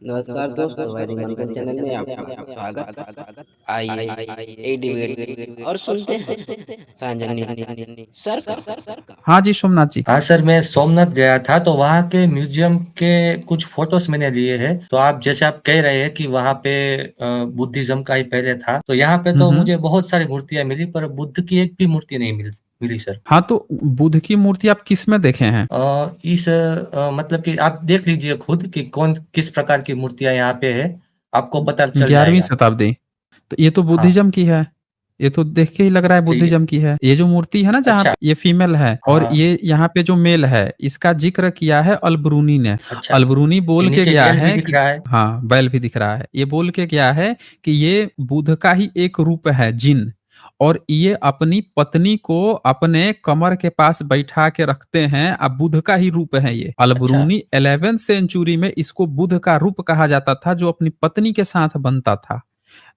नमस्कार दोस्तों, वैदिक मंथन चैनल में आपका स्वागत। आइए एक डिबेट और सुनते हैं सांजनी सर का। हाँ जी सोमनाथ जी। हाँ सर, मैं सोमनाथ गया था तो वहाँ के म्यूजियम के कुछ फोटोज मैंने लिए हैं। तो आप जैसे आप कह रहे हैं कि वहाँ पे बुद्धिज्म का ही पहले था, तो यहाँ पे तो मुझे बहुत सारी मूर्तियां मिली, पर बुद्ध की एक भी मूर्ति नहीं मिली सर। हाँ तो बुद्ध की मूर्ति आप किस में देखे हैं? मतलब कि आप देख लीजिए खुद कि कौन किस प्रकार की मूर्तियां यहाँ पे है, आपको पता चल 11वीं जाएगा। शताब्दी। तो ये तो हाँ, बुद्धिज्म की है। ये तो देख के ही लग रहा है ठीक है। बुद्धिज्म की है। ये जो मूर्ति है ना, जहाँ अच्छा। पे ये फीमेल है और हाँ। ये यहाँ पे जो मेल है, इसका जिक्र किया है अलबरूनी ने। अच्छा, अलबरूनी ये बोल के नीचे गया बेल भी है दिख कि रहा है। हाँ, बैल भी दिख रहा है। ये बोल के गया है कि ये बुद्ध का ही एक रूप है, जिन। और ये अपनी पत्नी को अपने कमर के पास बैठा के रखते हैं। अब बुद्ध का ही रूप है ये। अच्छा। अलबरूनी 11वीं सेंचुरी में इसको बुद्ध का रूप कहा जाता था, जो अपनी पत्नी के साथ बनता था।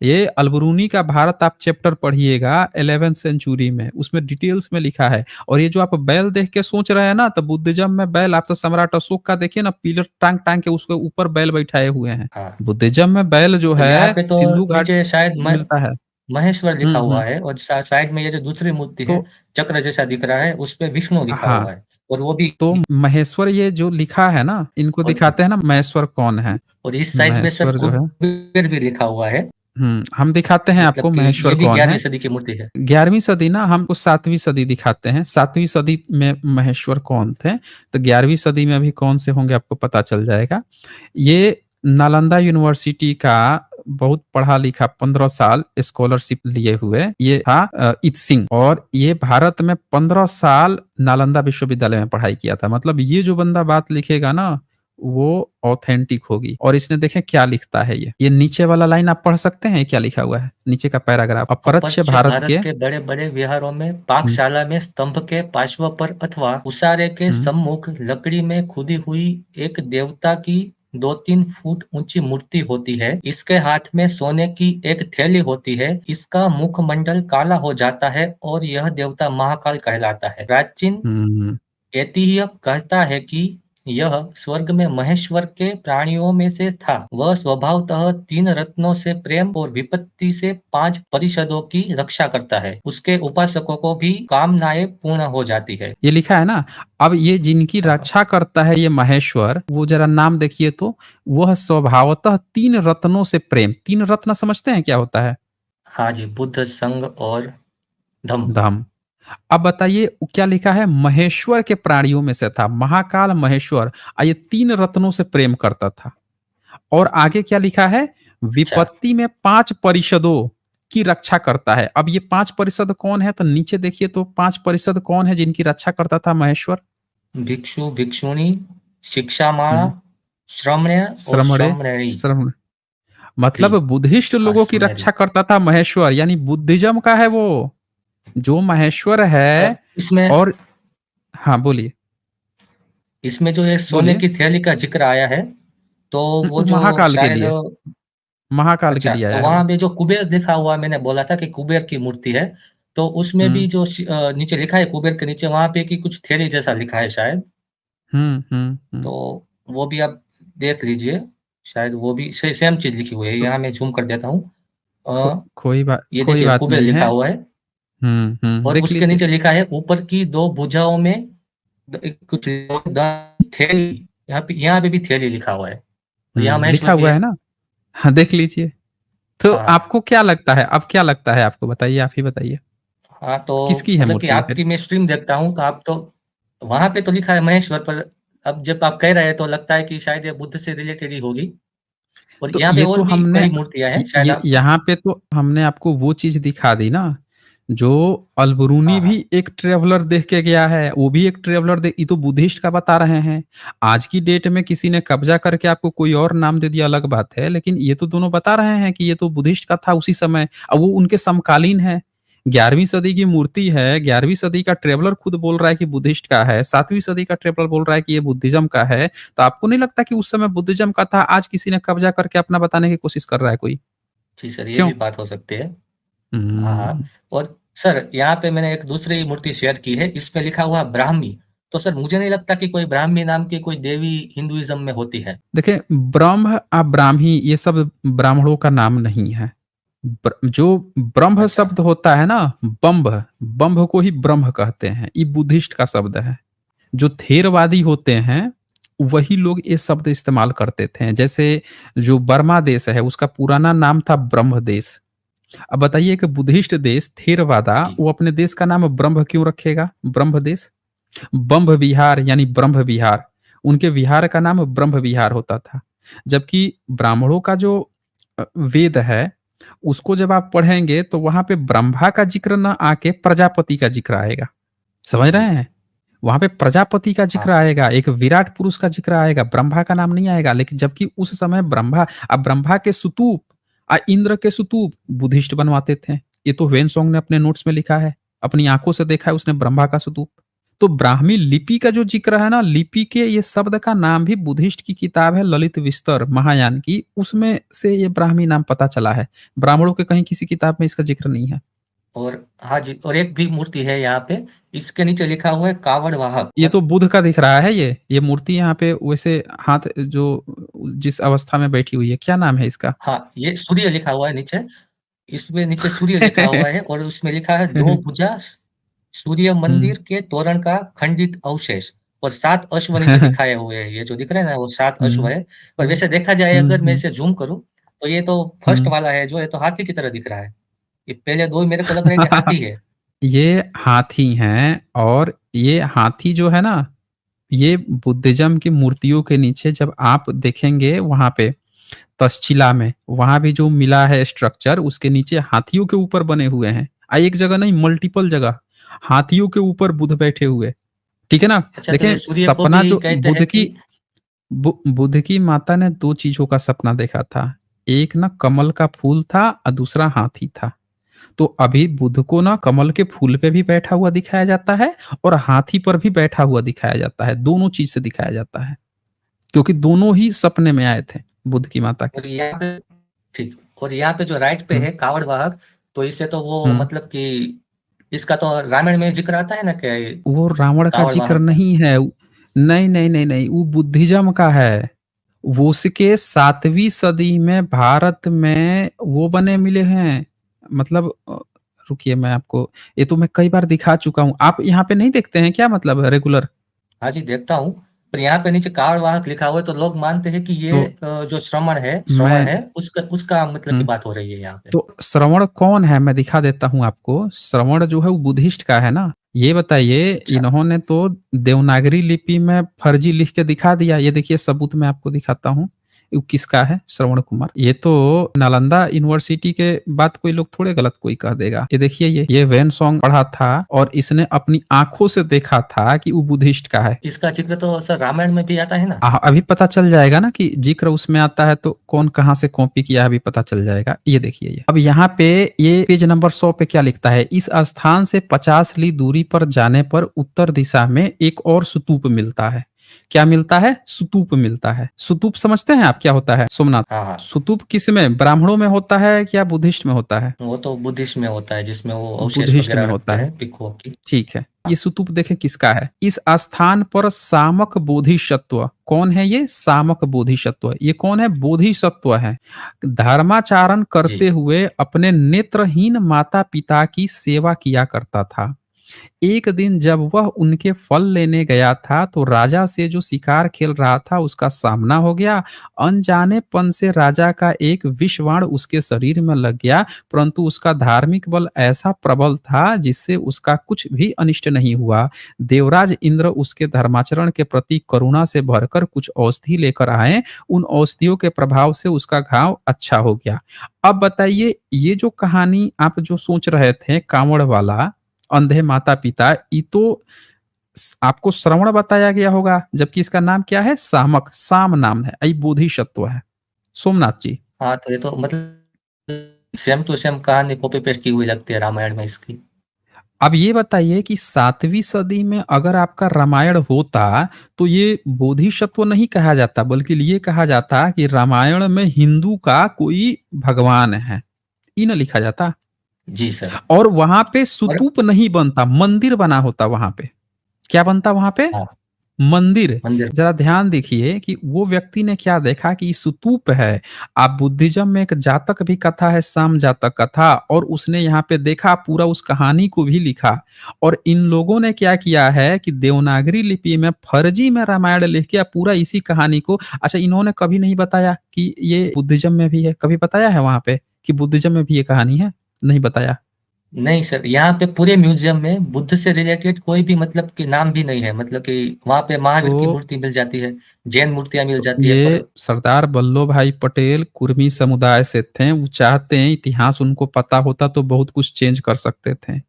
ये अलबरूनी का भारत आप चैप्टर पढ़िएगा 11वीं सेंचुरी में, उसमें डिटेल्स में लिखा है। और ये जो आप बैल देख के सोच रहे हैं ना, तो बुद्धिज्म में बैल, आप तो सम्राट अशोक का देखिए ना, पिलर टांग टांग के उसके ऊपर बैल बैठाए हुए हैं। हाँ, बुद्धिज्म में बैल जो तो यहाँ है पे तो सिंधु घाट नीचे शायद मिलता है। महेश्वर लिखा हुआ हम्म। है, और साइड में ये जो दूसरी मूर्ति तो है, चक्र जैसा दिख रहा है, उस पे विष्णु लिखा हाँ, हुआ है। और वो भी। तो महेश्वर ये जो लिखा है ना, इनको और दिखाते हैं ना महेश्वर कौन है। और इस साइड में सर महेश्वर जो है, कुबेर भी लिखा हुआ है। हम दिखाते हैं आपको मतलब कि महेश्वर ये भी कौन 11वीं है। सदी की मूर्ति है। 11वीं सदी ना, हमको 7वीं सदी दिखाते हैं। 7वीं सदी में महेश्वर कौन थे, तो 11वीं सदी में अभी कौन से होंगे आपको पता चल जाएगा। ये नालंदा यूनिवर्सिटी का बहुत पढ़ा लिखा, 15 साल स्कॉलरशिप लिए हुए ये था इत सिंह। और ये भारत में 15 साल नालंदा विश्वविद्यालय में पढ़ाई किया था। मतलब ये जो बंदा बात लिखेगा ना, वो ऑथेंटिक होगी। और इसने देखें क्या लिखता है। ये नीचे वाला लाइन आप पढ़ सकते हैं, क्या लिखा हुआ है नीचे का पैराग्राफ। अपरच्छ अपच्छ भारत भारत के के बड़े बड़े विहारों में, हम्म, पाकशाला में स्तंभ के पार्श्व पर अथवा उसारे के हम्म, सम्मुख लकड़ी में खुदी हुई एक देवता की 2-3 फुट ऊंची मूर्ति होती है। इसके हाथ में सोने की एक थैली होती है। इसका मुखमंडल काला हो जाता है और यह देवता महाकाल कहलाता है। प्राचीन हम्म, ऐतिह्य कहता है कि यह स्वर्ग में महेश्वर के प्राणियों में से था। वह स्वभावतः 3 रत्नों से प्रेम और विपत्ति से 5 परिषदों की रक्षा करता है। उसके उपासकों को भी कामनाएं पूर्ण हो जाती है। ये लिखा है ना। अब ये जिनकी हाँ। रक्षा करता है ये महेश्वर, वो जरा नाम देखिए तो। वह स्वभावतः 3 रत्नों से प्रेम। 3 रत्न समझते हैं क्या होता है? हाँ जी, बुद्ध, संघ और धम्म। धम। अब बताइए क्या लिखा है, महेश्वर के प्राणियों में से था, महाकाल महेश्वर। ये 3 रत्नों से प्रेम करता था। और आगे क्या लिखा है, अच्छा। विपत्ति में 5 परिषदों की रक्षा करता है। अब ये 5 परिषद कौन है, तो नीचे देखिए तो 5 परिषद कौन है जिनकी रक्षा करता था महेश्वर। भिक्षु, भिक्षुणी, शिक्षामाला, हम्म, श्रमण्य और श्रमणे, श्रमणेरी। श्रम, मतलब बुद्धिस्ट हाँ, लोगों की श्रमणेरी। रक्षा करता था महेश्वर, यानी बुद्धिज्म का है वो जो महेश्वर है। इसमें और हाँ बोलिए। इसमें जो ये सोने बोलिए। की थैली का जिक्र आया है, तो वो वो जो महाकाल के शायद। लिए, महाकाल के अच्छा, लिए तो आया है वहाँ वो। पे जो कुबेर लिखा हुआ है, मैंने बोला था कि कुबेर की मूर्ति है, तो उसमें भी हम्म, जो नीचे लिखा है कुबेर के नीचे, वहाँ पे कि कुछ थैली जैसा लिखा है शायद। तो वो भी आप देख लीजिए, शायद वो भी सेम चीज़ लिखी हुई है। तो यहाँ मैं ज़ूम कर देता हूँ। ये कोई देखिए बात कुबेर नहीं लिखा है। हुआ है, और देख उसके लीजिए। नीचे लिखा है ऊपर की 2 भुजाओं में कुछ थैली। यहाँ पे भी थैली लिखा हुआ है, और यहाँ लिखा महेश्वर भी हुआ है है। ना। हाँ देख लीजिए। तो हाँ। आपको क्या लगता है, अब क्या लगता है आपको, बताइए, आप ही बताइए। हाँ, तो किसकी है मतलब कि मूर्ति फिर? आपकी मैं स्ट्रीम देखता हूँ, तो आप तो वहाँ पे तो लिखा है महेश्वर पर। अब जब आप कह रहे हैं तो लगता है कि शायद ये बुद्ध से रिलेटेड ही होगी। और तो यहाँ पे ये तो और भी हमने, कई मूर्तियाँ हैं, शायद आप। यहाँ पे तो हमने आपको वो चीज दिखा दी ना, जो अलबरूनी हाँ, भी हाँ। एक ट्रेवलर देख के गया है। वो भी एक ट्रेवलर देख, ये तो बुद्धिस्ट का बता रहे हैं। आज की डेट में किसी ने कब्जा करके आपको कोई और नाम दे दिया, अलग बात है, लेकिन ये तो दोनों बता रहे हैं कि ये तो बुद्धिस्ट का था उसी समय। अब वो उनके समकालीन है। 11वीं सदी की मूर्ति है, 11वीं सदी का ट्रेवलर खुद बोल रहा है कि बुद्धिस्ट का है, 7वीं सदी का ट्रेवलर बोल रहा है कि ये बुद्धिज्म का है। तो आपको नहीं लगता कि उस समय बुद्धिज्म का था, आज किसी ने कब्जा करके अपना बताने की कोशिश कर रहा है कोई? जी सर, ये क्यों? भी बात हो सकती है। हाँ, हाँ। हम्म, और सर यहाँ पे मैंने एक दूसरी मूर्ति शेयर की है, इसमें लिखा हुआ ब्राह्मी। तो सर मुझे नहीं लगता कि कोई ब्राह्मी नाम की कोई देवी हिंदुइज्म में होती है। देखिए, ब्रह्म ब्राह्मी ये सब ब्राह्मणों का नाम नहीं है। जो ब्रह्म अच्छा। शब्द होता है ना, बम्भ, बम्भ को ही ब्रह्म कहते हैं। ये बुद्धिस्ट का शब्द है। जो थेरवादी होते हैं वही लोग ये शब्द इस्तेमाल करते थे। जैसे जो बर्मा देश है उसका पुराना नाम था ब्रह्म देश। अब बताइए कि बुद्धिस्ट देश थेरवादा जी। वो अपने देश का नाम ब्रह्म क्यों रखेगा? ब्रह्म देश, बम्भ विहार यानी ब्रह्म विहार, उनके विहार का नाम ब्रह्म विहार होता था। जबकि ब्राह्मणों का जो वेद है उसको जब आप पढ़ेंगे तो वहां पे ब्रह्मा का जिक्र न आके प्रजापति का जिक्र आएगा। समझ जी। रहे हैं? वहां पे प्रजापति का जिक्र हाँ। आएगा, एक विराट पुरुष का जिक्र आएगा, ब्रह्मा का नाम नहीं आएगा। लेकिन जबकि उस समय ब्रह्मा के स्तूप इंद्र के स्तूप बुद्धिस्ट बनवाते थे। ये तो वेनसोंग ने अपने नोट्स में लिखा है, अपनी आंखों से देखा है उसने ब्रह्मा का स्तूप। तो ब्राह्मी लिपि का जो जिक्र है ना, लिपि के ये शब्द का नाम भी बुद्धिस्ट की किताब है ललित विस्तर महायान की, उसमें से ये ब्राह्मी नाम पता चला है। ब्राह्मणों के कहीं किसी किताब में इसका जिक्र नहीं है। और हाँ जी, और एक भी मूर्ति है यहाँ पे, इसके नीचे लिखा हुआ है कावड़ वाहक। ये तो बुध का दिख रहा है। ये मूर्ति यहाँ पे वैसे हाथ जो जिस अवस्था में बैठी हुई है, क्या नाम है इसका? हाँ, ये सूर्य लिखा हुआ है नीचे, इसमें नीचे सूर्य लिखा हुआ है और उसमें लिखा है 2 भुजा सूर्य मंदिर के तोरण का खंडित अवशेष, और 7 अश्व नीचे दिखाए हुए हैं। ये जो दिख रहे हैं ना वो 7 अश्व हम्म, है। और वैसे देखा जाए अगर मैं इसे ज़ूम करूँ तो ये तो फर्स्ट हम्म। वाला है जो, ये तो हाथी की तरह दिख रहा है। ये पहले 2 मेरे को लग रहा है कि हाथी है। ये हाथी हैं, और ये हाथी जो है ना, ये बुद्धिज्म की मूर्तियों के नीचे जब आप देखेंगे वहां पे तक्षशिला में, वहां भी जो मिला है स्ट्रक्चर उसके नीचे हाथियों के ऊपर बने हुए हैं। एक जगह नहीं, मल्टीपल जगह हाथियों के ऊपर बुद्ध बैठे हुए। ठीक है ना? अच्छा, तो देखें, ये सूर्य को सपना भी जो कहते हैं कि बुद्ध की माता ने दो चीजों का सपना देखा था। एक ना कमल का फूल था और दूसरा हाथी था। तो अभी बुद्ध को ना कमल के फूल पे भी बैठा हुआ दिखाया जाता है और हाथी पर भी बैठा हुआ दिखाया जाता है। दोनों चीज से दिखाया जाता है, क्योंकि दोनों ही सपने में आए थे बुद्ध की माता के। और यहाँ पे ठीक, और यहाँ पे जो राइट पे हम्म, है कावड़ वाहक, तो इससे तो वो हम्म। मतलब कि इसका तो रामायण में जिक्र आता है ना कि वो रावण का कावड़ जिक्र वाहक का। नहीं है। नहीं नहीं नहीं नहीं, वो बुद्धिज्म का है। वो उसके 7वीं सदी में भारत में वो बने मिले हैं। मतलब रुकिए, मैं आपको, ये तो मैं कई बार दिखा चुका हूँ। आप यहाँ पे नहीं देखते हैं क्या, मतलब रेगुलर? हाँ जी, देखता हूँ। पर यहाँ पे नीचे कावड़ वाहक लिखा हुआ है तो लोग मानते हैं कि तो ये जो श्रवण मैं है उसका उसका मतलब की हम्म, बात हो रही है यहाँ पे। तो श्रवण कौन है मैं दिखा देता हूँ आपको। श्रवण जो है वो बुद्धिस्ट का है ना। ये बताइए, अच्छा। इन्होंने तो देवनागरी लिपि में फर्जी लिख के दिखा दिया। ये देखिए सबूत मैं आपको दिखाता हूँ। ये किसका है? श्रवण कुमार। ये तो नालंदा यूनिवर्सिटी के बात कोई लोग थोड़े गलत कोई कह देगा। ये देखिए, ये वैन सॉन्ग पढ़ा था और इसने अपनी आंखों से देखा था कि वो बुद्धिस्ट का है। इसका जिक्र तो सर रामायण में भी आता है ना। अभी पता चल जाएगा ना कि जिक्र उसमें आता है तो कौन कहां से कॉपी किया है, अभी पता चल जाएगा। ये देखिए, ये अब यहाँ पे ये पेज नंबर 100 पे क्या लिखता है? इस स्थान से 50 ली दूरी पर जाने पर उत्तर दिशा में एक और स्तूप मिलता है। क्या मिलता है? स्तूप मिलता है। स्तूप समझते हैं आप क्या होता है सोमनाथ? हाँ हाँ, स्तूप किस में, ब्राह्मणों में होता है क्या बुद्धिस्ट में होता है? वो तो बुद्धिस्ट में होता है जिसमें वो अवशेष बुद्धिस्ट वगैरह में रखते होता है। हैं भिक्षुओं की। ठीक है, ये स्तूप देखें किसका है। इस स्थान पर सामक बोधिसत्व, कौन है ये? सामक बोधिसत्व। ये कौन है? बोधिसत्व है। धर्माचरण जी। करते हुए अपने नेत्रहीन माता पिता की सेवा किया करता था। एक दिन जब वह उनके फल लेने गया था तो राजा से जो शिकार खेल रहा था उसका सामना हो गया। अनजानेपन से राजा का एक विषबाण उसके शरीर में लग गया, परंतु उसका धार्मिक बल ऐसा प्रबल था जिससे उसका कुछ भी अनिष्ट नहीं हुआ। देवराज इंद्र उसके धर्माचरण के प्रति करुणा से भरकर कुछ औषधि लेकर आए। उन औषधियों के प्रभाव से उसका घाव अच्छा हो गया। अब बताइए, ये जो कहानी आप जो सोच रहे थे कांवड़ वाला, अंधे माता पिता, ये तो आपको श्रवण बताया गया होगा, जबकि इसका नाम क्या है? सामक, साम नाम है। आई बोधिसत्व है सोमनाथ जी। हाँ, तो ये तो मतलब सेम टू सेम कहानी कॉपी पेस्ट की हुई लगती है रामायण में इसकी। अब ये बताइए कि 7वीं सदी में अगर आपका रामायण होता तो ये बोधिसत्व नहीं कहा जाता, बल्कि ये कहा जाता कि रामायण में हिंदू का कोई भगवान है। ये न लिखा जाता। जी सर। और वहां पे और स्तूप नहीं बनता, मंदिर बना होता वहां पे। क्या बनता वहां पे? हाँ, मंदिर। मंदिर। जरा ध्यान देखिए कि वो व्यक्ति ने क्या देखा कि स्तूप है। आप बुद्धिज्म में एक जातक भी कथा है, साम जातक कथा, और उसने यहाँ पे देखा, पूरा उस कहानी को भी लिखा। और इन लोगों ने क्या किया है कि देवनागरी लिपि में फर्जी में रामायण लिख के पूरा इसी कहानी को, अच्छा इन्होंने कभी नहीं बताया कि ये बुद्धिज्म में भी है? कभी बताया है वहां पे कि बुद्धिज्म में भी ये कहानी है? नहीं बताया। नहीं सर, यहाँ पे पूरे म्यूजियम में बुद्ध से रिलेटेड कोई भी मतलब कि नाम भी नहीं है, मतलब कि वहाँ पे महावीर की तो मूर्ति मिल जाती है, जैन मूर्तियाँ मिल तो जाती है, पर ये सरदार वल्लभ भाई पटेल कुर्मी समुदाय से थे। वो चाहते हैं, इतिहास उनको पता होता तो बहुत कुछ चेंज कर सकते थे।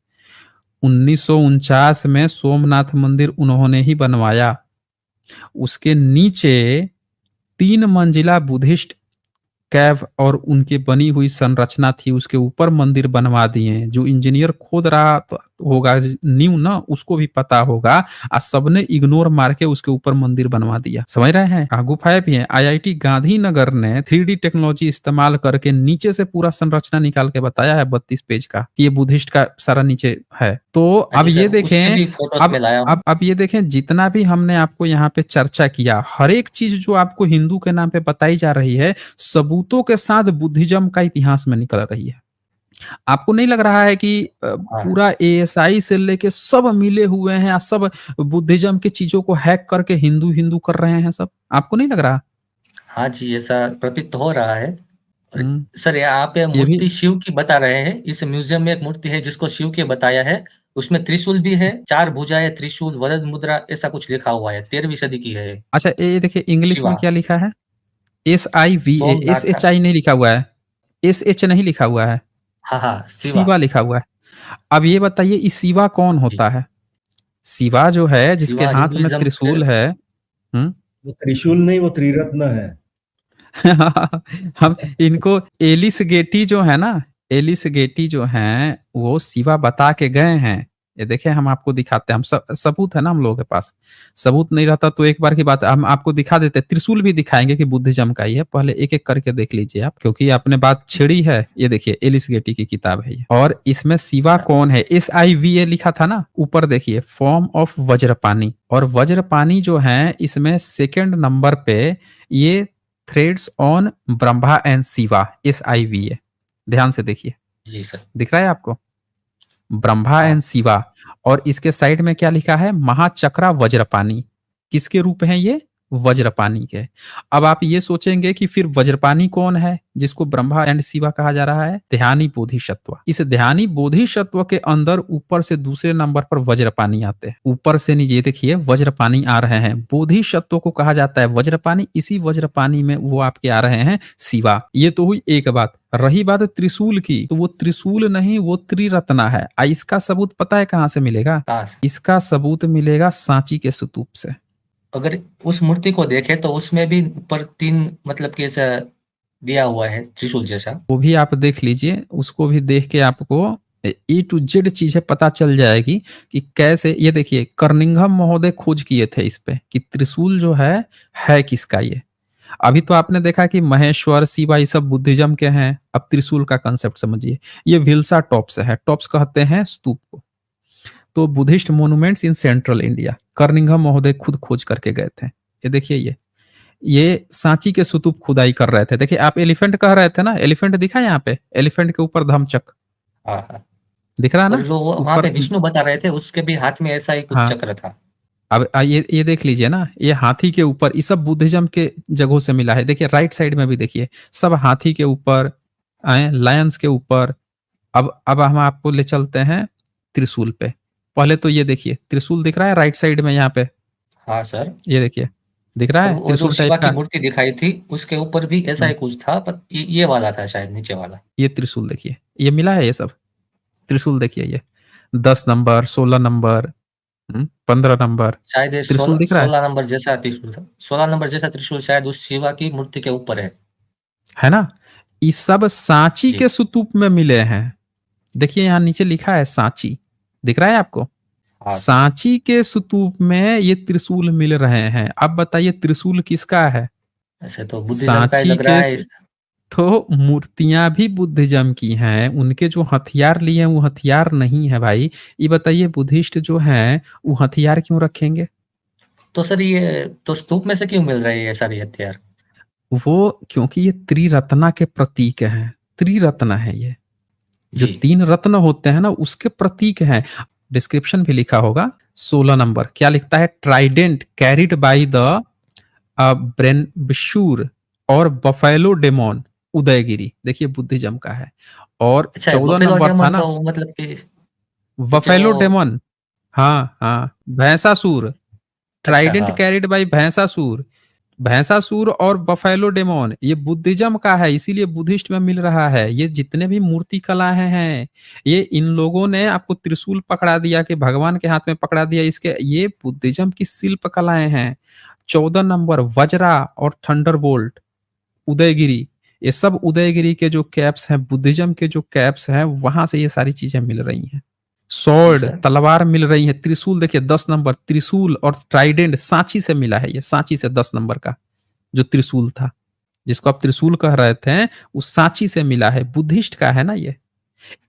1949 में सोमनाथ मंदिर उन्होंने ही बनवाया। उसके नीचे 3 मंजिला बुद्धिस्ट कैव और उनकी बनी हुई संरचना थी, उसके ऊपर मंदिर बनवा दिए। जो इंजीनियर खोद रहा तो होगा न्यू ना, उसको भी पता होगा। आज सबने इग्नोर मार के उसके ऊपर मंदिर बनवा दिया। समझ रहे हैं? गुफाएं भी हैं। आईआईटी गांधीनगर ने 3D टेक्नोलॉजी इस्तेमाल करके नीचे से पूरा संरचना निकाल के बताया है 32 पेज का, कि ये बुद्धिस्ट का सारा नीचे है। तो हाँ अब जी ये सर, उसके देखें, भी फोटोज में लाया हूँ। अब ये देखें, जितना भी हमने आपको यहाँ पे चर्चा किया, हर एक चीज जो आपको हिंदू के नाम पे बताई जा रही है, सबूतों के साथ बुद्धिज्म का इतिहास में निकल रही है। आपको नहीं लग रहा है कि हाँ, पूरा एएसआई से लेके सब मिले हुए हैं, और सब बुद्धिज्म की चीजों को हैक करके हिंदू हिंदू कर रहे हैं सब? आपको नहीं लग रहा? हाँ जी, ऐसा प्रतीत तो हो रहा है। और हम्म, सर, यहाँ पे ये भी। मूर्ति शिव की बता रहे हैं। इस म्यूजियम में एक मूर्ति है जिसको शिव के बताया है। उसमें त्रिशूल भी है, 4 भुजाएं, त्रिशूल, वरद मुद्रा, ऐसा कुछ लिखा हुआ है। 13वीं सदी की है ये। अच्छा, ये देखिए इंग्लिश शिवा, में क्या लिखा है? SIVA, S Somnath. H I नहीं लिखा हुआ है, SH नहीं लिखा हुआ है, हाँ, हाँ, शिवा। शिवा लिखा हुआ है। अब ये बताइए, इस शिवा कौन जी, होता है? शिवा जो है, जिसके शिवा हाथ में हिंदुइज्म के। त्रिशूल है। हम्म। वो त्रिशूल नहीं, वो त्रिरत्न है। हम इनको एलिस गेटी जो है ना, एलिस गेटी जो है, वो शिवा बता के गए हैं। ये देखें, हम आपको दिखाते हैं। हम सबूत है ना हम लोगों के पास। सबूत नहीं रहता तो एक बार की बात हम आपको दिखा देते। त्रिशूल भी दिखाएंगे कि बुद्धिज्म का ही है। पहले एक एक करके देख लीजिए आप, क्योंकि आपने बात छेड़ी है। ये देखिए, एलिस गेटी की किताब है ये, और इसमें शिवा कौन है? SIVA लिखा था ना ऊपर, देखिए, फॉर्म ऑफ वज्रपानी। और वज्रपानी जो है, इसमें सेकेंड नंबर पे ये threads on Brahma and Shiva, SIVA। ध्यान से देखिए, जी सर। दिख रहा है आपको? ब्रह्मा हाँ, एंड शिवा। और इसके साइड में क्या लिखा है? महाचक्रा वज्रपानी। किसके रूप हैं ये? वज्रपानी के। अब आप ये सोचेंगे कि फिर वज्रपानी कौन है जिसको ब्रह्मा एंड शिवा कहा जा रहा है? ध्यानी बोधिसत्व। इस ध्यानी बोधिसत्व के अंदर ऊपर से दूसरे नंबर पर वज्रपानी आते हैं। ऊपर से नीचे देखिए, वज्रपानी आ रहे हैं। बोधिसत्व को कहा जाता है वज्रपानी। इसी वज्रपानी में वो आपके आ रहे हैं शिवा। ये तो हुई एक बात। रही बात त्रिशूल की, तो वो त्रिशूल नहीं, वो त्रिरत्ना है। इसका सबूत पता है कहां से मिलेगा? कहाँ से? इसका सबूत मिलेगा सांची के स्तूप से। अगर उस मूर्ति को देखें तो उसमें भी ऊपर 3 मतलब कि ऐसा दिया हुआ है, त्रिशूल जैसा। वो भी आप देख लीजिए, उसको भी देख के आपको A to Z चीजें पता चल जाएगी कि कैसे। ये देखिए, कर्निंघम महोदय खोज किए थे इस पे कि त्रिशूल जो है किसका ये। अभी तो आपने देखा कि महेश्वर, शिवा, ये सब बुद्धिज्म के हैं। अब त्रिशूल का कंसेप्ट समझिए। ये विल्सा टॉप्स है। टॉप्स कहते हैं स्तूप को। तो Buddhist monuments in central India, कर्निंघम महोदय खुद खोज करके गए थे। ये देखिए, ये सांची के स्तूप खुदाई कर रहे थे। देखिए, आप एलिफेंट कह रहे थे ना, एलिफेंट दिखा यहाँ पे? एलिफेंट के ऊपर धमचक हाँ, हाँ। दिख रहा है और ना जो वहाँ पे ऊपर? विष्णु बता रहे थे, उसके भी हाथ में ऐसा ही कुछ हाँ। चक्र था। अब ये देख लीजिए ना, ये हाथी के ऊपर, ये सब बुद्धिज्म के जगहों से मिला है। देखिए राइट साइड में भी देखिए, सब हाथी के ऊपर आए, लायंस के ऊपर। अब हम आपको ले चलते हैं त्रिशूल पे। पहले तो ये देखिए, त्रिशूल दिख रहा है राइट साइड में यहाँ पे? हाँ सर। ये देखिए, दिख रहा और है वो जो त्रिशूल शिवा टाइप की का? मूर्ति दिखाई थी, उसके ऊपर भी ऐसा ही हम्म, कुछ था, पर ये वाला था शायद, नीचे वाला। ये त्रिशूल देखिए, ये मिला है ये सब त्रिशूल। देखिए ये 10 नंबर, 16 नंबर, 15 नंबर शायद ये त्रिशूल 16 दिख रहा 16 नंबर जैसा त्रिशूल था। 16 नंबर जैसा त्रिशूल शायद उस शिवा की मूर्ति के ऊपर है ना? ये सब सांची जी। के स्तूप में मिले हैं। देखिए यहाँ नीचे लिखा है सांची, दिख रहा है आपको? हाँ सर। सांची के स्तूप में ये त्रिशूल मिल रहे हैं। अब बताइए त्रिशूल किसका है? ऐसे तो बुद्धिज्म का ही सांची लग रहा के है इस। तो मूर्तियां भी बुद्धिज्म की हैं, उनके जो हथियार लिए हैं वो हथियार नहीं है भाई। ये बताइए बुद्धिस्ट जो हैं वो हथियार क्यों रखेंगे? तो सर ये तो स्तूप में से क्यों मिल रहे हैं ये सारे हथियार? वो क्योंकि ये त्रिरत्ना के प्रतीक हैं। त्रिरत्न है ये, जो जी 3 रत्न होते हैं ना उसके प्रतीक हैं। डिस्क्रिप्शन भी लिखा होगा 16 नंबर, क्या लिखता है? ट्राइडेंट कैरिड बाय द ब्रेनबिशूर और बफेलो डेमोन उदयगिरी, देखिए बुद्धिज्म का है। और अच्छा, 14 बफेलो नंबर था डेमन ना का वो मतलब कि बफेलो जो डेमन। हाँ हाँ, भैंसासुर। अच्छा ट्राइडेंट हाँ कैरिड बाय भैंसासुर। भैंसासुर और बफेलो डेमोन ये बुद्धिज्म का है, इसीलिए बुद्धिस्ट में मिल रहा है। ये जितने भी मूर्ति कलाएं हैं, ये इन लोगों ने आपको त्रिशूल पकड़ा दिया कि भगवान के हाथ में पकड़ा दिया, इसके ये बुद्धिज्म की शिल्प कलाएं हैं। 14 नंबर वज्रा और थंडरबोल्ट उदयगिरी, ये सब उदयगिरी के जो कैप्स हैं, बुद्धिज्म के जो कैप्स हैं, वहां से ये सारी चीजें मिल रही हैं। जी स्वॉर्ड सर। तलवार मिल रही है। त्रिशूल देखिए 10 नंबर, त्रिशूल और ट्राइडेंट सांची से मिला है। ये सांची से 10 नंबर का जो त्रिशूल था, जिसको आप त्रिशूल कह रहे थे, उस सांची से मिला है। बुद्धिस्ट का है ना ये।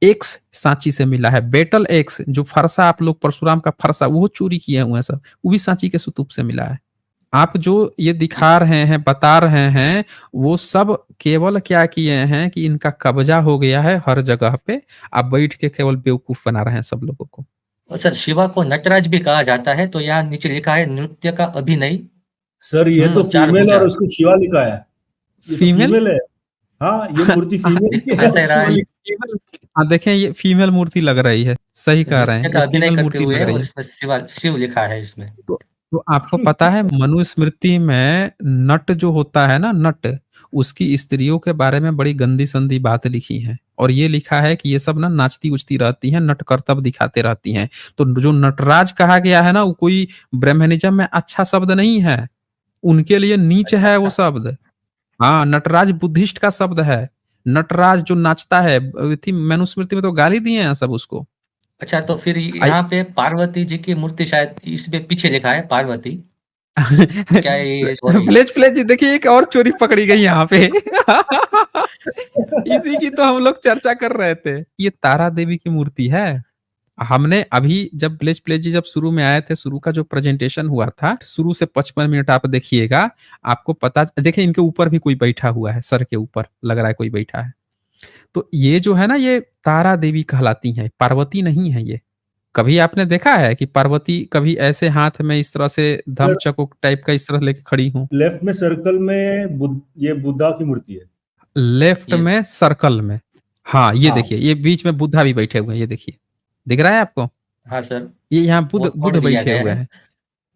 एक्स सांची से मिला है। बेटल एक्स जो फरसा आप लोग परशुराम का फरसा वो चोरी किए हुए हैं सब, वो भी सांची के स्तूप से मिला है। आप जो ये दिखा रहे हैं, बता रहे हैं, वो सब केवल क्या किए हैं कि इनका कब्जा हो गया है हर जगह पे। आप बैठ के केवल बेवकूफ बना रहे हैं सब लोगों को। और सर शिवा को नटराज भी कहा जाता है, तो यहाँ नीचे लिखा है नृत्य का अभिनय सर ये तो और चार फीमेल भुजा। और उसको शिवा लिखा है। ये तो फीमेल। फीमेल है। हाँ, ये मूर्ति फीमेल दिख की तो है वैसे और रहा शिवा है, लिखा फीमेल। हाँ देखें, ये फीमेल मूर्ति लग रही है, सही कह रहे नृत्य हैं, का ये अभिनय फीमेल करते मूर्ति हुए, लग रही और है। इसमें शिव लिखा है इसमें। तो आपको पता है मनुस्मृति में नट जो होता है ना, नट, उसकी स्त्रियों के बारे में बड़ी गंदी संदी बात लिखी है। और ये लिखा है कि ये सब ना नाचती उचती रहती हैं, नट करतब दिखाते रहती हैं। तो जो नटराज कहा गया है ना, वो कोई ब्रह्मनिज्म में अच्छा शब्द नहीं है, उनके लिए नीच है वो अच्छा शब्द। हाँ, नटराज बुद्धिस्ट का शब्द है। नटराज जो नाचता है, थी मनुस्मृति में तो गाली दिए हैं सब उसको। अच्छा, तो फिर यहाँ पे पार्वती जी की मूर्ति शायद इसमें पीछे लिखा है पार्वती, तो क्या ये सॉरी? प्लेज प्लेज जी, देखिए एक और चोरी पकड़ी गई यहाँ पे। इसी की तो हम लोग चर्चा कर रहे थे। ये तारा देवी की मूर्ति है। हमने अभी जब ब्लेज प्लेज जी जब शुरू में आए थे, शुरू का जो प्रेजेंटेशन हुआ था, शुरू से 55 मिनट आप देखिएगा, आपको पता, देखिए इनके ऊपर भी कोई बैठा हुआ है, सर के ऊपर लग रहा है कोई बैठा है। तो ये जो है ना, ये तारा देवी कहलाती हैं, पार्वती नहीं है ये। कभी आपने देखा है कि पार्वती कभी ऐसे हाथ में इस तरह से धम सर चक्र टाइप का इस तरह लेके खड़ी हूँ? लेफ्ट में सर्कल में ये बुद्धा की मूर्ति है। लेफ्ट ये में सर्कल में, हाँ ये हाँ, देखिए, ये बीच में बुद्धा भी बैठे हुए हैं, ये देखिए, दिख रहा है आपको? हाँ सर, ये यहाँ वो बुद्ध तोड़ बुद्ध दिया बैठे गया हुए है। हैं।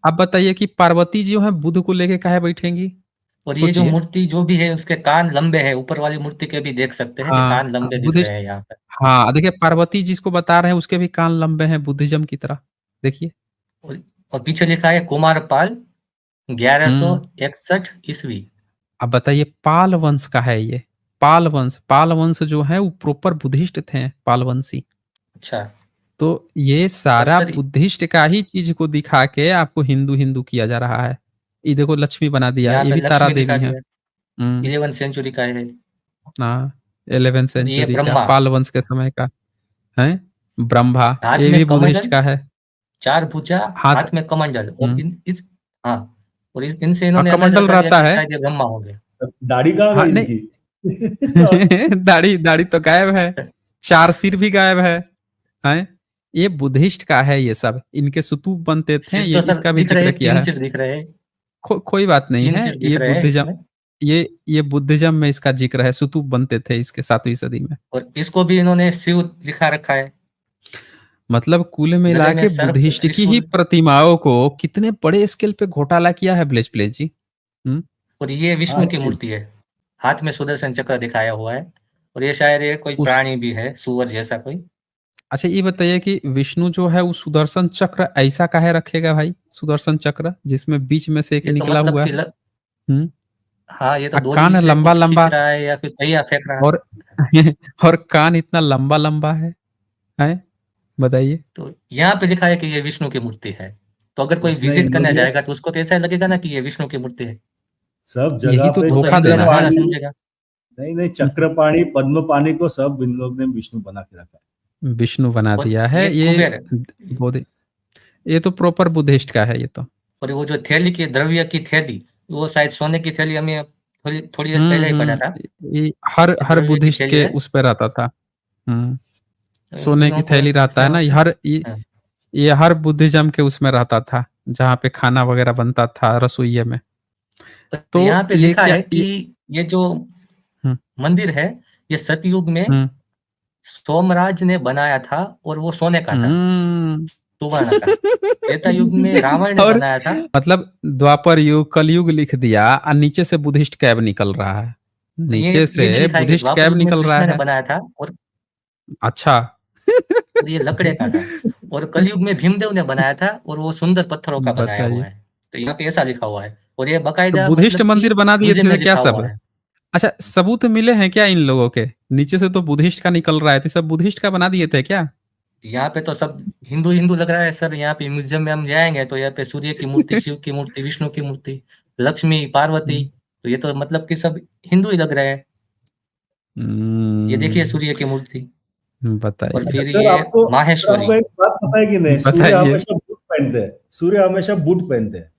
अब बताइए कि पार्वती जी जो है बुद्ध को लेके काहे बैठेंगी? और ये जो सोचिए। मूर्ति जो भी है उसके कान लंबे हैं, ऊपर वाली मूर्ति के भी देख सकते हैं कि हाँ कान लंबे दिख बुद्धिस्ट। रहे हैं यहाँ पे। हाँ देखिए, पार्वती जिसको बता रहे हैं उसके भी कान लंबे हैं बुद्धिज्म की तरह, देखिए। और, और पीछे लिखा है कुमारपाल 1161 ईस्वी। अब बताइए, पाल वंश का है ये। पाल वंश, पाल वंश जो है वो प्रॉपर बुद्धिस्ट थे, पालवंशी। अच्छा, तो ये और सारा सर बुद्धिस्ट का ही चीज को दिखा के आपको हिंदू हिंदू किया जा रहा है। ये देखो लक्ष्मी बना दिया, यहाँ ये पे भी तारा लक्ष्मी दिखा देवी है। दिया, हम्म। 11वीं सेंचुरी का है। हाँ, 11 और ये सेंचुरी का, ब्रह्मा, पाल वंश के समय का है। ब्रह्मा, हाथ ये में भी बुद्धिस्ट कमंडल, का है। 4 भुजा, हाथ। हाथ में कमंडल, और हम्म। इस हाँ, और इनसे हाँ, इन्होंने अंदाजा कमंडल लगा लिया रहता कि है। शायद ये ब्रह्मा होंगे। दाढ़ी कहाँ हाँ गई नहीं। इनकी? दाढ़ी दाढ़ी तो गायब है, 4 सिर भी गायब है। हैं? ये बुद्धिस्ट का है ये सब, इनके स्तूप बनते थे, सिर ये तो सर इसका भी दिख रहे जिक्र हैं, किया 3 है। सिर दिख रहे हैं, कोई बात नहीं 3 है, सिर दिख ये रहे हैं बुद्धिज्म, इसमें। ये बुद्धिज्म में इसका जिक्र है, स्तूप बनते थे इसके 7वीं सदी में। और इसको भी इन्होंने शिव लिखा रखा है, मतलब कुल मिला गले में के सर्प, बुद्धिस्ट की ही त्रिशूल। प्रतिमाओं को कितने बड़े स्केल पे घोटाला किया है ब्लेज प्लेज जी। हम्म। और ये हाँ विष्णु की शिव। मूर्ति है, हाथ में सुदर्शन चक्र दिखाया हुआ है, और ये शायद ये कोई उस प्राणी भी है, सूअर जैसा कोई। अच्छा ये बताइए कि विष्णु जो है वो सुदर्शन चक्र ऐसा काहे रखेगा भाई? सुदर्शन चक्र जिसमें बीच में से एक ये तो निकला मतलब हुआ कि है। हम्म। हाँ, ये तो डोरी कान से लंबा कुछ खींच लंबा, रहा है या फिर पहिया फेंक रहा है। और और कान इतना लंबा लंबा है बताइए। तो यहाँ पे लिखा है कि ये विष्णु की मूर्ति है, तो अगर कोई उसमें विजिट करने इन्होंने जाएगा तो उसको तो ऐसा लगेगा ना कि ये विष्णु की मूर्ति है, सब यही जगह तो पे वो तो धोखा हिंदू देना है। भगवान पानी समझेगा। नहीं, चक्रपाणी पद्मपाणी को सब इन लोग ने विष्णु बना के रखा है। विष्णु बना और दिया है ये कुबेर है। ये तो प्रॉपर बुद्धिस्ट का है ये तो। और वो जो थैली की द्रव्य की थैली, वो शायद सोने की थैली, हमें थोड़ी देर पहले ही पढ़ा था। ये हर द्रव्य की बुद्धिस्ट थैली के है। उस पे रहता था। सोने की थैली रहता है ना, ये हर बुद्धिज्म के उसमें रहता था, जहाँ पे खाना वगैरह बनता था रसोइये में। तो यहाँ पे ये लिखा क्या है कि ये जो मंदिर है ये सतयुग में सोमराज ने बनाया था और वो सोने का था, सुवर्ण का। त्रेता युग में रावण ने बनाया था। मतलब द्वापर युग कलयुग लिख दिया और नीचे से बुद्धिस्ट कैब निकल रहा है, नीचे से बुद्धिस्ट कैब निकल रहा है। बनाया था और अच्छा और ये लकड़े का था। और कलयुग में भीमदेव ने बनाया था और वो सुंदर पत्थरों का बनाया हुआ है। तो यहाँ पे ऐसा लिखा हुआ है और ये बकायदा बुद्धिस्ट मतलब मंदिर बना दिए थे क्या सब? है। अच्छा, सबूत मिले हैं क्या इन लोगों के? नीचे से तो बुद्धिस्ट का निकल रहा है, तो सब बुद्धिस्ट का बना दिए थे क्या? यहाँ पे तो सब हिंदू लग रहा है सर। यहाँ पे म्यूजियम में हम जाएंगे तो यहाँ पे सूर्य की मूर्ति, शिव की मूर्ति, विष्णु की मूर्ति, लक्ष्मी, पार्वती, तो ये तो मतलब कि सब हिंदू ही लग रहे हैं। ये देखिए सूर्य की मूर्ति, बताइए। और फिर ये माहेश्वरी। आपको एक बात पता है कि नहीं? सूर्य हमेशा बूट पहनते हैं, सूर्य हमेशा बूट पहनते हैं।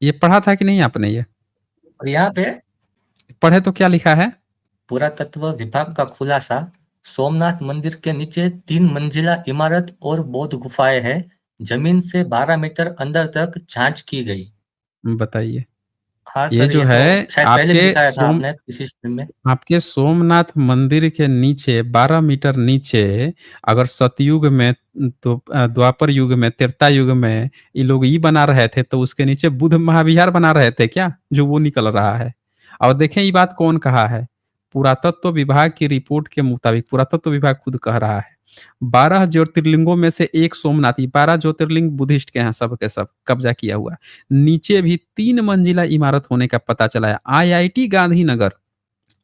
ये पढ़ा था कि नहीं आपने ये? और यहाँ पे पढ़े तो क्या लिखा है? पुरातत्व विभाग का खुलासा, सोमनाथ मंदिर के नीचे 3 मंजिला इमारत और बौद्ध गुफाएं हैं। जमीन से 12 मीटर अंदर तक जांच की गई। बताइए। हाँ ये सर, जो ये है तो पहले भी दिखाया था आपने किसी स्ट्रीम में। आपके सोमनाथ मंदिर के नीचे 12 मीटर नीचे, अगर सतयुग में तो द्वापर युग में, त्रेता युग में ये लोग ये बना रहे थे, तो उसके नीचे बुद्ध महाविहार बना रहे थे क्या, जो वो निकल रहा है? और देखें ये बात कौन कहा है? पुरातत्व विभाग की रिपोर्ट के मुताबिक, पुरातत्व विभाग खुद कह रहा है 12 ज्योतिर्लिंगों में से एक सोमनाथ, 12 ज्योतिर्लिंग बुद्धिस्ट के हैं, सब के सब कब्जा किया हुआ। नीचे भी 3 मंजिला इमारत होने का पता चला है। IIT गांधीनगर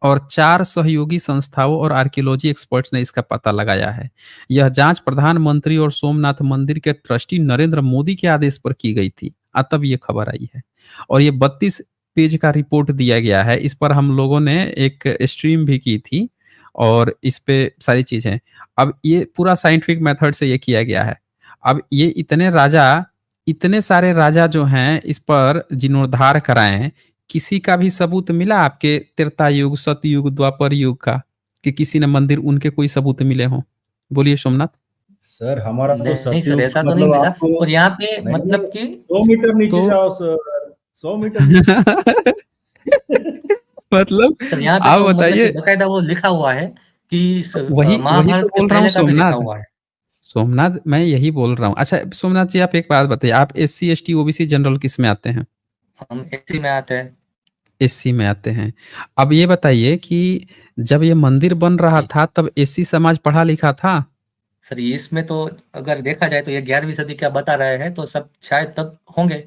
और 4 सहयोगी संस्थाओं और आर्कियोलॉजी एक्सपर्ट्स ने इसका पता लगाया है। यह जांच प्रधानमंत्री और सोमनाथ मंदिर के ट्रस्टी नरेंद्र मोदी के आदेश पर की गई थी। तब ये खबर आई है और ये 32 पेज का रिपोर्ट दिया गया है। इस पर हम लोगों ने एक स्ट्रीम भी की थी और इस पे सारी चीजें। अब ये पूरा साइंटिफिक मेथड से ये किया गया है। अब ये इतने सारे राजा जो हैं इस पर जीर्णोद्धार कराएं, किसी का भी सबूत मिला आपके त्रेता युग, सतयुग, द्वापर युग का, कि किसी ने मंदिर उनके कोई सबूत मिले हों? बोलिए सोमनाथ। सर हमारा तो नहीं सर, ऐसा तो नहीं मिला। और यहाँ पे मतलब कि 100 मीटर नीचे जाओ सर, 100 मीटर मतलब सर यहाँ पे आप तो बताइए, बकायदा वो लिखा हुआ है कि वही महाभारत तो के बोल रहा हूँ पहले का भी लिखा सोमनाथ। हुआ है। सोमनाथ, मैं यही बोल रहा हूँ। अच्छा सोमनाथ जी, आप एक बात बताइए, आप SC ST OBC जनरल किस में आते हैं? हम SC में आते हैं। SC में आते हैं। अब ये बताइए कि जब ये मंदिर बन रहा था तब SC समाज पढ़ा लिखा था? सर इसमें तो अगर देखा जाए तो ये 11वीं सदी क्या बता रहे हैं, तो सब शायद तब होंगे।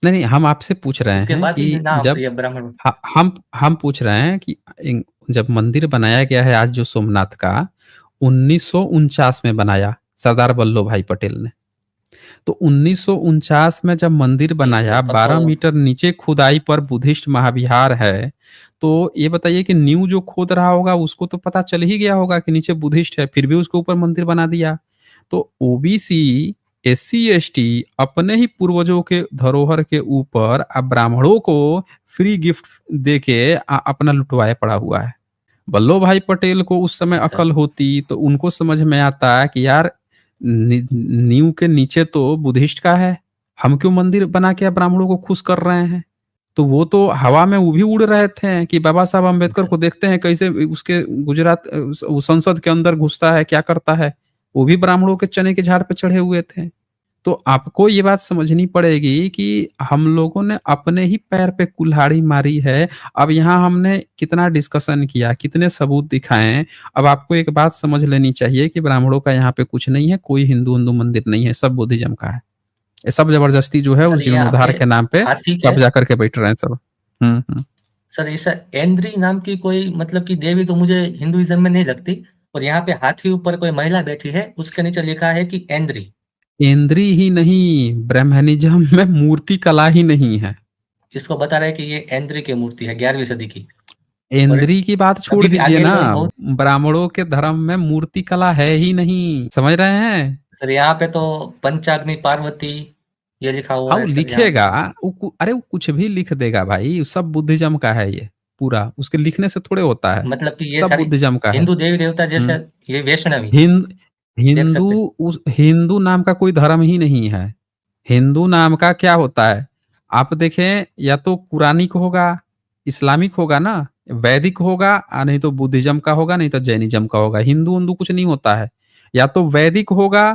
नहीं, हम आपसे पूछ रहे हैं कि जब हम पूछ रहे हैं कि जब मंदिर बनाया गया है आज जो सोमनाथ का, 1949 में बनाया सरदार वल्लभ भाई पटेल ने। तो 1949 में जब मंदिर बनाया, 12 मीटर नीचे खुदाई पर बुद्धिस्ट महाविहार है, तो ये बताइए कि न्यू जो खोद रहा होगा उसको तो पता चल ही गया होगा कि नीचे बुद्धिस्ट है, फिर भी उसके ऊपर मंदिर बना दिया। तो OBC SC ST अपने ही पूर्वजों के धरोहर के ऊपर अब ब्राह्मणों को फ्री गिफ्ट देके अपना लुटवाए पड़ा हुआ है। वल्लभ भाई पटेल को उस समय अकल होती तो उनको समझ में आता कि यार नींव के नीचे तो बुद्धिस्ट का है, हम क्यों मंदिर बना के ब्राह्मणों को खुश कर रहे हैं? तो वो तो हवा में वो भी उड़ रहे थे कि बाबा साहब अम्बेडकर को देखते हैं कैसे उसके गुजरात संसद के अंदर घुसता है, क्या करता है। वो भी ब्राह्मणों के चने के झाड़ पे चढ़े हुए थे। तो आपको ये बात समझनी पड़ेगी कि हम लोगों ने अपने ही पैर पे कुल्हाड़ी मारी है। अब यहाँ हमने कितना डिस्कशन किया, कितने सबूत दिखाएं। अब आपको एक बात समझ लेनी चाहिए कि ब्राह्मणों का यहाँ पे कुछ नहीं है, कोई हिंदू मंदिर नहीं है, सब बुद्धिज्म का है। ये सब जबरदस्ती जो है उस जीर्णोद्धार के नाम पे कब्जा करके बैठ रहे हैं सब। सर ऐसा ऐन्द्री नाम की कोई मतलब की देवी तो मुझे हिंदुइज्म में नहीं लगती। और यहाँ पे हाथी ऊपर कोई महिला बैठी है, उसके नीचे लिखा है कि ऐन्द्री। ऐन्द्री ही नहीं, ब्राह्मणिज्म में मूर्ति कला ही नहीं है। इसको बता रहे हैं कि ये इंद्र की मूर्ति है 11वीं सदी की। इंद्री की बात छोड़ अभी भी दीजिए आगे ना, तो बहुत ब्राह्मणों के धर्म में मूर्ति कला है ही नहीं, समझ रहे हैं? सर यहाँ पे तो पंचाग्नि पार्वती ये लिखा हुआ हाँ है वो सर यहाँ पे। लिखेगा, अरे वो कुछ भी लिख देगा भाई, वो सब बुद्धिज्म का है ये पूरा, उसके लिखने से थोड़े होता है, मतलब कि ये सब सारी बुद्धिज्म का है। हिंदू देवी देवता जैसे हम्म। ये वैष्णवी हिंद देख सकते हैं। हिंदू नाम का कोई धर्म ही नहीं है। हिंदू नाम का क्या होता है, आप देखें, या तो कुरानिक होगा, इस्लामिक होगा ना, वैदिक होगा, नहीं तो बुद्धिज्म का होगा, नहीं तो जैनिज्म का होगा। हिंदू हिंदू कुछ नहीं होता है, या तो वैदिक होगा,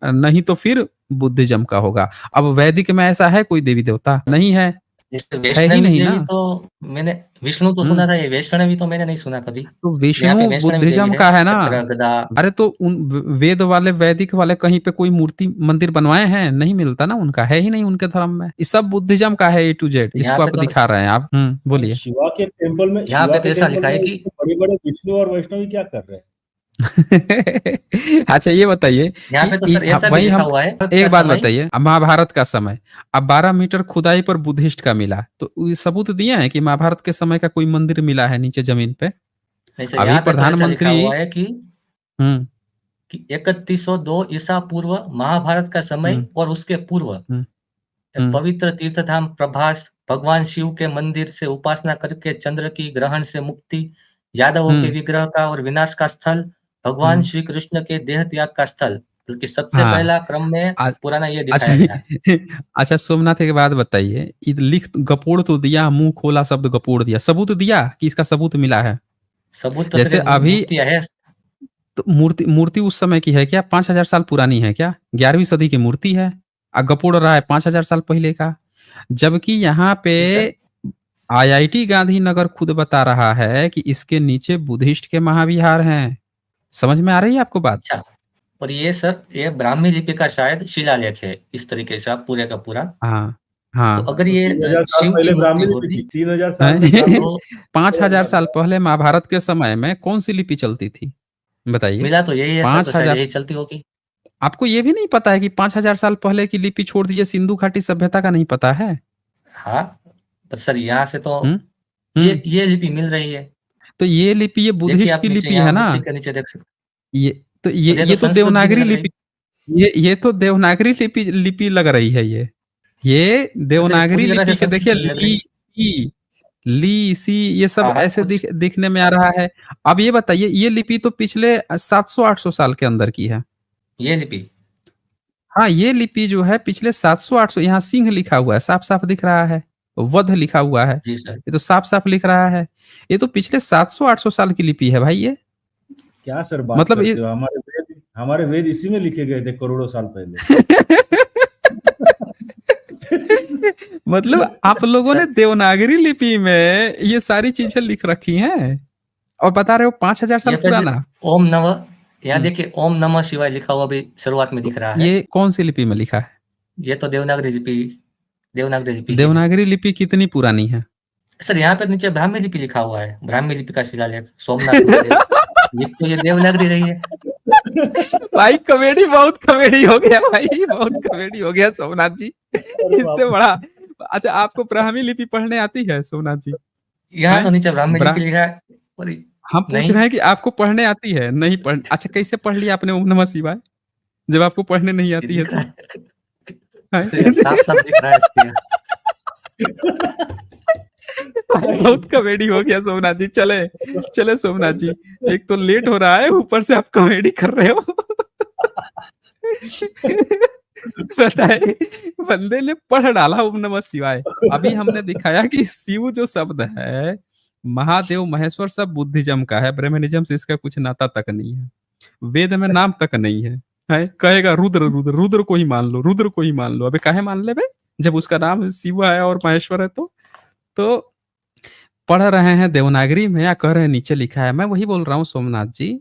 नहीं तो फिर बुद्धिज्म का होगा। अब वैदिक में ऐसा है कोई देवी देवता? नहीं है, जैसे है ही वैष्णवी नहीं ना। देवी तो मैंने विष्णु तो सुना हम्म। था, ये वैष्णवी तो मैंने नहीं सुना कभी। तो यहाँ पे विष्णु वैष्णवी देवी बुद्धिज्म है, का है ना। चक्र गदा। अरे तो उन वेद वाले, वैदिक वाले कहीं पे कोई मूर्ति मंदिर बनवाए हैं? नहीं मिलता ना, उनका है ही नहीं उनके धर्म में। ये सब बुद्धिज्म का है, A to Z, यहाँ जिसको पे आप तो दिखा रहे हैं आप। बोलिए। शिवा के टेम्पल में यहाँ शिवा पे के तो ऐसा टेम्पल लिखा है में कि इतने बड़े बड़े विष्णु और वैष्णवी क्या कर रहे हैं? अच्छा ये बताइए यहाँ पे तो कि सर ऐसा भी वही लिखा हम, हुआ है एक बात समय बताइए, अब महाभारत का समय, अब 12 मीटर खुदाई पर बुद्धिस्ट का मिला, तो ये सबूत दिया है कि महाभारत के समय का कोई मंदिर मिला है नीचे जमीन पे? नहीं सर, अभी यहाँ पे तो ऐसा लिखा प्रधानमंत्री, हुआ है हम्म कि 3102 ईसा पूर्व महाभारत का समय हम्म और उसके पूर्व हम्म एक हम्म पवित्र तीर्थधाम प्रभास भगवान शिव के मंदिर से उपासना करके चंद्र की ग्रहण से मुक्ति, यादवों के हम्म विग्रह का और विनाश का स्थल, भगवान श्री कृष्ण के देह त्याग का स्थल, बल्कि सबसे हाँ। पहला क्रम में आ- पुराना ये अच्छा दिखाया गया है। अच्छा सोमनाथ एक बात बताइए, लिख गपोड़ तो दिया, मुंह खोला शब्द गपोड़ दिया, सबूत दिया कि इसका सबूत मिला है? सबूत तो सर जैसे ये अभी, मूर्तियां है। तो मूर्ति मूर्ति उस समय की है क्या? 5,000 साल पुरानी है क्या? 11वीं सदी की मूर्ति है, गपोड़ रहा है 5,000 साल पहले का। जबकि यहाँ पे जी सर। IIT गांधीनगर खुद बता रहा है कि इसके नीचे बुद्धिस्ट के महाविहार हैं। समझ में आ रही है आपको बात? अच्छा, और ये सर ये ब्राह्मी लिपि का शायद शिलालेख है इस तरीके से, आप पूरे का पूरा। हाँ तो हाँ। अगर तो ये 3,000 साल शिव की पहले मूर्ति ब्राह्मी लिपि होती थी, 3,000 साल में हैं? ब्राह्मी तो 5,000 साल लिपि। पहले महाभारत के समय में कौन सी लिपि चलती थी बताइए? मिला तो यही है सर, तो शायद 5,000, यही चलती होगी। आपको ये भी नहीं पता है कि 5,000 साल पहले की लिपि छोड़ दीजिए, सिंधु घाटी सभ्यता का नहीं पता है? हाँ, पर सर यहाँ से तो हम्म हम्म ये लिपि मिल रही है। तो ये लिपि, ये देखिए बुद्धिस्ट आप की नीचे लिपि है यहाँ ना। मूर्ति के नीचे देख सकते ये तो हैं, और ये तो ये तो संस्कृत भी नहीं देवनागरी लग रही। लिपि, ये तो देवनागरी लिपि लग रही है ये तो सर ये देवनागरी पूरी तरह से लिपि के देखिए, संस्कृत नहीं लग ली रही। सी, ली सी, ये सब हाँ हाँ, ऐसे कुछ दिखने में आ रहा है। अब ये बताइए, ये लिपि तो पिछले 700-800 साल के अंदर की है। ये लिपि। हाँ ये लिपि जो है पिछले 700-800, यहाँ सिंह लिखा हुआ है, साफ साफ दिख रहा है, वध लिखा हुआ है, जी सर। ये तो साफ साफ लिख रहा है। ये तो पिछले 700-800 साल की लिपि है भाई ये। क्या सर बात मतलब करते ये हो? हमारे वेद इसी में लिखे गए थे करोड़ों साल पहले। मतलब आप लोगों ने सर देवनागरी लिपि में ये सारी चीजें लिख रखी हैं और बता रहे हो 5,000 साल ये पे पुराना? ओम नमः, यहाँ हम्म, देखिए ओम नमः शिवाय लिखा हुआ भी शुरुआत में दिख रहा है। ये कौन सी लिपि में लिखा है? ये तो देवनागरी लिपि ही है। देवनागरी लिपि कितनी पुरानी है? सर यहाँ पे नीचे ब्राह्मी लिपि लिखा हुआ है, ब्राह्मी लिपि का शिलालेख सोमनाथ महादेव। ये तो ये देवनागरी रही है। भाई कॉमेडी, बहुत कॉमेडी हो गया भाई, बहुत कॉमेडी हो गया सोमनाथ जी, इससे बड़ा। अच्छा आपको ब्राह्मी लिपि पढ़ने आती है सोमनाथ जी? यहाँ तो हैं? नीचे ब्राह्मी ब्रा लिपि लिखा है और हम पूछ नहीं। रहे हैं कि आपको पढ़ने आती है? नहीं पढ़, अच्छा कैसे पढ़ लिया आपने ओम नमः शिवाय जब आपको पढ़ने नहीं ये आती है दिख तो? रहा है, हैं? साफ साफ दिख रहा है इसके। बहुत कॉमेडी हो गया सोमनाथ जी, चले चले सोमनाथ जी, एक तो लेट हो रहा है, ऊपर से आप कॉमेडी कर रहे हो। बताए, बंदे ने पढ़ डाला ओम नमः शिवाय। अभी हमने दिखाया कि शिव जो शब्द है, महादेव महेश्वर सब बुद्धिज्म का है, ब्रह्मनिज्म से इसका कुछ नाता तक नहीं है, वेद में नाम तक नहीं है कहेगा रुद्र रुद्र, रुद्र को ही मान लो, रुद्र को ही मान लो। अबे काहे मान ले बे, जब उसका नाम शिव है और महेश्वर है तो पढ़ रहे हैं देवनागरी में या कह रहे हैं नीचे लिखा है। मैं वही बोल रहा हूँ सोमनाथ जी,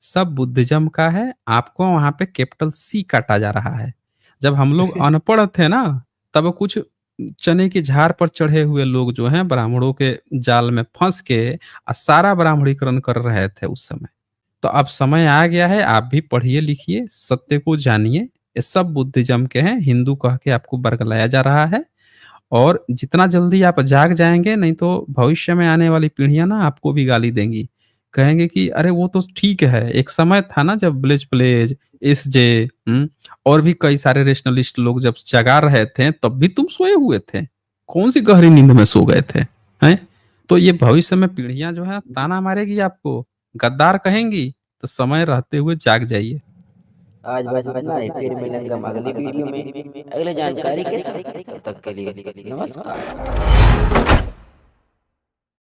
सब बुद्धिज्म का है, आपको वहां पे कैपिटल C काटा जा रहा है। जब हम लोग अनपढ़ थे ना, तब कुछ चने की झाड़ पर चढ़े हुए लोग जो हैं ब्राह्मणों के जाल में फंस के सारा ब्राह्मणीकरण कर रहे थे उस समय। तो अब समय आ गया है, आप भी पढ़िए लिखिए, सत्य को जानिए। ये सब बुद्धिज्म के हैं, हिंदू कह के आपको बरगलाया जा रहा है। और जितना जल्दी आप जाग जाएंगे, नहीं तो भविष्य में आने वाली पीढ़ियां ना आपको भी गाली देंगी, कहेंगे कि अरे वो तो ठीक है, एक समय था ना जब ब्लेज प्लेज, एस जे, और भी कई सारे रेशनलिस्ट लोग जब जगा रहे थे तब भी तुम सोए हुए थे, कौन सी गहरी नींद में सो गए थे, हैं? तो ये भविष्य में पीढ़ियां जो है ताना मारेगी आपको, गद्दार कहेंगी, तो समय रहते हुए जाग जाइए। आज बस इतना ही, फिर मिलेंगे हम अगली वीडियो में अगले जानकारी के साथ। तब तक के लिए नमस्कार।